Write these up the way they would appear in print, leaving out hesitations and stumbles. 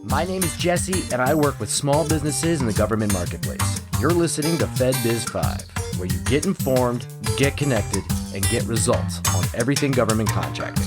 My name is Jesse, and I work with small businesses in the government marketplace. You're listening to FedBiz 5, where you get informed, get connected, and get results on everything government contracting.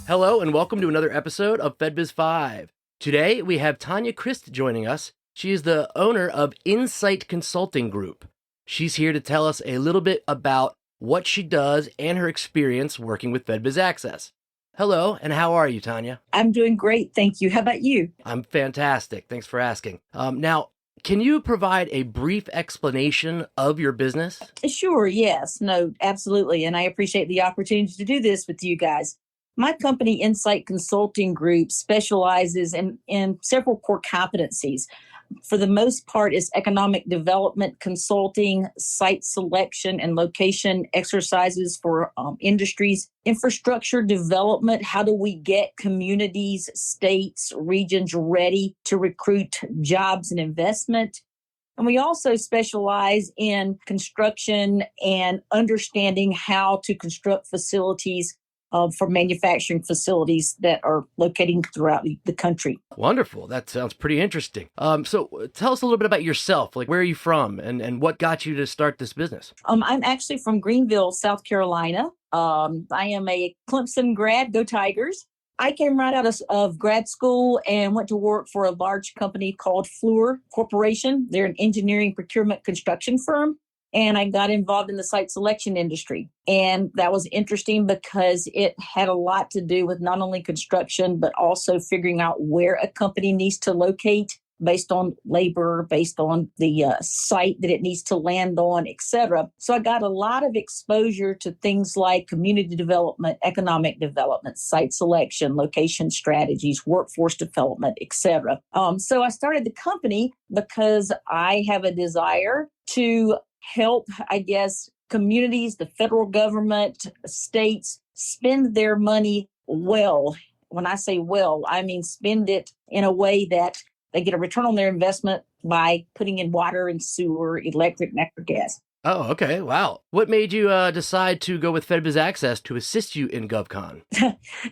Hello, and welcome to another episode of FedBiz 5. Today, we have Tonya Christ joining us. She is the owner of Insite Consulting Group. She's here to tell us a little bit about what she does and her experience working with FedBiz Access. Hello, and how are you, Tonya? I'm doing great, thank you. How about you? I'm fantastic. Thanks for asking. Now, can you provide a brief explanation of your business? Sure, yes. No, absolutely. And I appreciate the opportunity to do this with you guys. My company, Insite Consulting Group, specializes in several core competencies. For the most part, is economic development consulting, site selection and location exercises for industries, infrastructure development. How do we get communities, states, regions ready to recruit jobs and investment? And we also specialize in construction and understanding how to construct facilities for manufacturing facilities that are locating throughout the country. Wonderful. That sounds pretty interesting. So tell us a little bit about yourself. Like, where are you from and what got you to start this business? I'm actually from Greenville, South Carolina. I am a Clemson grad, go Tigers. I came right out of grad school and went to work for a large company called Fluor Corporation. They're an engineering procurement construction firm. And I got involved in the site selection industry. And that was interesting because it had a lot to do with not only construction, but also figuring out where a company needs to locate based on labor, based on the site that it needs to land on, et cetera. So I got a lot of exposure to things like community development, economic development, site selection, location strategies, workforce development, et cetera. So I started the company because I have a desire to help, I guess, communities, the federal government, states spend their money well. When I say well, I mean spend it in a way that they get a return on their investment by putting in water and sewer, electric, natural gas. Oh, okay. Wow. What made you decide to go with FedBiz Access to assist you in GovCon?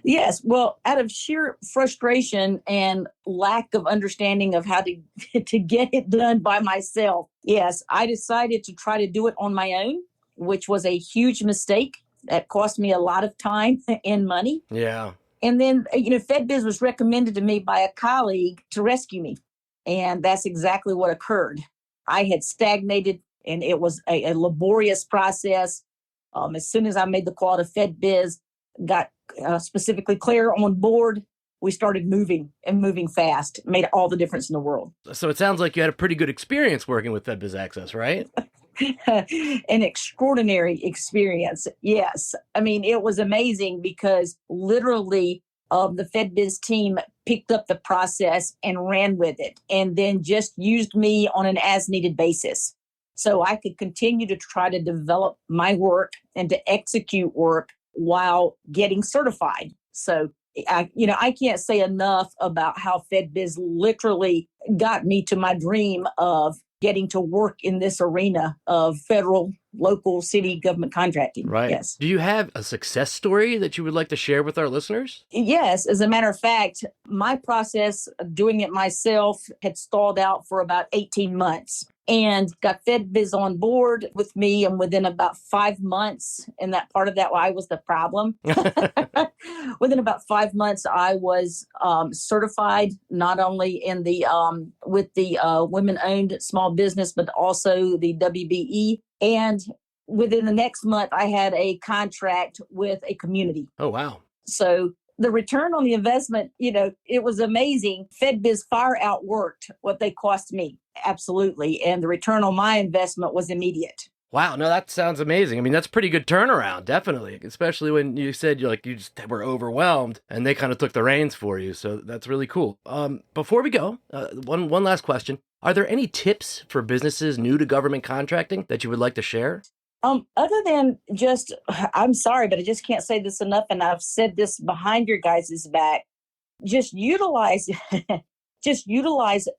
Yes. Well, out of sheer frustration and lack of understanding of how to get it done by myself, yes, I decided to try to do it on my own, which was a huge mistake. That cost me a lot of time and money. Yeah. And then, FedBiz was recommended to me by a colleague to rescue me. And that's exactly what occurred. I had stagnated, and it was a laborious process. As soon as I made the call to FedBiz, got specifically Claire on board, we started moving fast. It made all the difference in the world. So it sounds like you had a pretty good experience working with FedBiz Access, right? An extraordinary experience. Yes. I mean, it was amazing because literally the FedBiz team picked up the process and ran with it and then just used me on an as-needed basis. So I could continue to try to develop my work and to execute work while getting certified. So I can't say enough about how FedBiz literally got me to my dream of getting to work in this arena of federal, local, city government contracting. Right. Yes. Do you have a success story that you would like to share with our listeners? Yes. As a matter of fact, my process of doing it myself had stalled out for about 18 months. And got FedBiz on board with me. And within about 5 months, and that part of that, I was the problem. Within about 5 months, I was certified not only in the with the women-owned small business, but also the WBE. And within the next month, I had a contract with a community. Oh, wow. So the return on the investment, it was amazing. FedBiz far outworked what they cost me. Absolutely. And the return on my investment was immediate. Wow. No, that sounds amazing. I mean, that's a pretty good turnaround, definitely. Especially when you said you just were overwhelmed and they kind of took the reins for you. So that's really cool. Before we go, one last question. Are there any tips for businesses new to government contracting that you would like to share? Other than just, I'm sorry, but I just can't say this enough. And I've said this behind your guys' back. Just utilize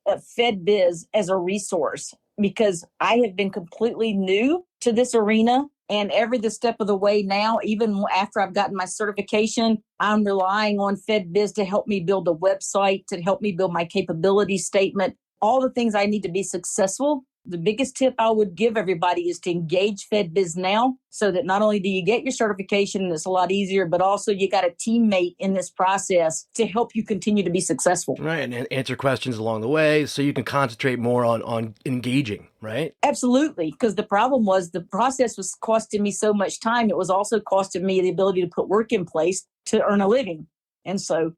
FedBiz as a resource, because I have been completely new to this arena And every the step of the way now, even after I've gotten my certification, I'm relying on FedBiz to help me build a website, to help me build my capability statement, all the things I need to be successful. The biggest tip I would give everybody is to engage FedBiz now, so that not only do you get your certification and it's a lot easier, but also you got a teammate in this process to help you continue to be successful. Right. And answer questions along the way so you can concentrate more on engaging, right? Absolutely. Because the problem was the process was costing me so much time. It was also costing me the ability to put work in place to earn a living. And so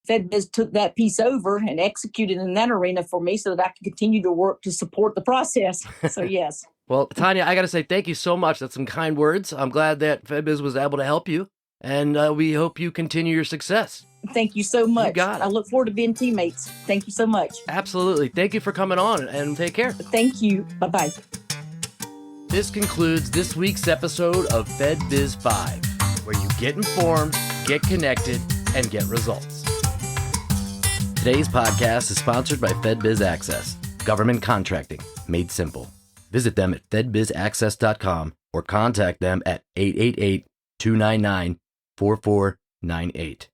FedBiz took that piece over and executed in that arena for me so that I could continue to work to support the process. So, yes. Well, Tonya, I got to say thank you so much. That's some kind words. I'm glad that FedBiz was able to help you, and we hope you continue your success. Thank you so much. You got it. I look forward to being teammates. Thank you so much. Absolutely. Thank you for coming on, and take care. Thank you. Bye-bye. This concludes this week's episode of FedBiz 5, where you get informed, get connected, and get results. Today's podcast is sponsored by FedBiz Access, government contracting made simple. Visit them at fedbizaccess.com or contact them at 888-299-4498.